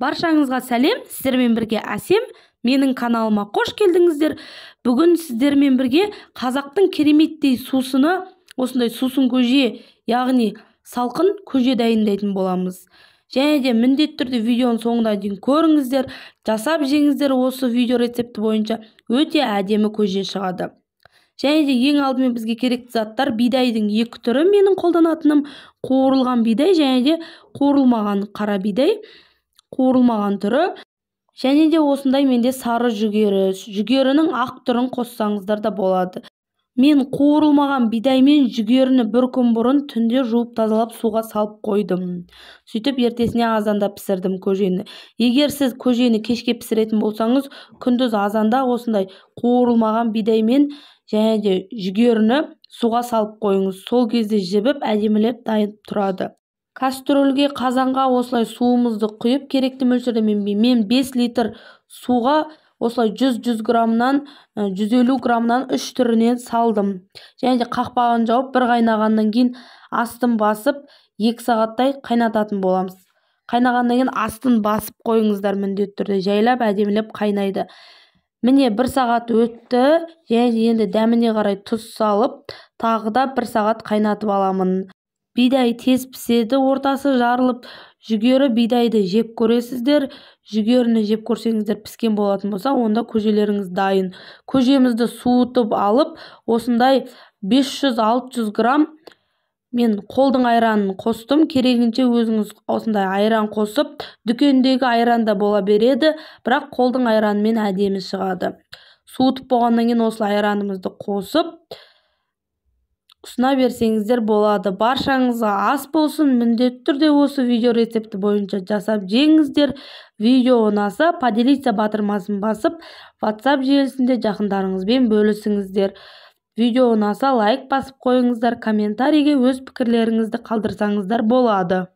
Баршаңызға сәлем, сіздермен бірге Әсем, менің каналыма қош келдіңіздер. Бүгін сіздермен бірге қазақтың кереметтей сусыны, осындай сусын көже, яғни салқын көже дайындайтын боламыз. Және де міндетті түрде видеоның соңына дейін көріңіздер, жасап жеңіздер. Осы видео рецепті бойынша өте әдемі көже шығады. Және де ең алдымен бізге керекті заттар: бидайдың екі түрі, менің қолданатыным қуырылған бидай және де қуырылмаған қара бидай. Қуырылмаған түрі, және де осындай менде сары жүгерінің ақ түрін қоссаңыздар да болады. Мен қуырылмаған бидай мен жүгеріні бір күн бұрын түнде жуып тазалап суға салып қойдым. Сөйтіп ертесіне азанда пісірдім көжені. Егер сіз көжені кешке пісіретін болсаңыз, күндіз азанда осындай қуырылмаған бидай мен және де жүгеріні суға салып қойыңыз. Сол кезде жібіп әдемілеп дайын тұрады. Кастрөлге, қазанға осылай суымызды құйып, керекті мөлшерде мен 5 литр суға осылай 100 граммнан 150 граммнан 3 түрінен салдым. Және де қақпағын жауып, бір қайнағаннан кейін астын басып 2 сағаттай қайнататын боламыз. Қайнағаннан кейін астын басып қойыңыздар, міндетті түрде жайлап әдемілеп қайнайды. Міне 1 сағат өтті, және енді дәміне қарай тұз салып, тағы да 1 сағат қайнатып аламын. Бидай тез піседі, ортасы жарылып. Жүгері бидайды жеп көресіздер. Жүгеріні жеп көрсеңіздер, піскен болатын болса, онда көжелеріңіз дайын. Көжемізді суытып алып, осындай 500-600 грамм мен қолдың айранын қостым. Керегінше өзіңіз осындай айран қосып, дүкендегі айран да бола береді, бірақ қолдың айранымен әдемі шығады. Суытып болғаннан кейін осылай айранымызды қосып ұсына берсеңіздер болады. Баршаңызға ас болсын. Міндетті түрде осы видео рецепті бойынша жасап жеңіздер. Видео ұнаса, поделиться батырмасын басып, WhatsApp желісінде жақындарыңызбен бөлісіңіздер. Видео ұнаса, лайк басып қойыңыздар, комментарийге өз пікірлеріңізді қалдырсаңыздар болады.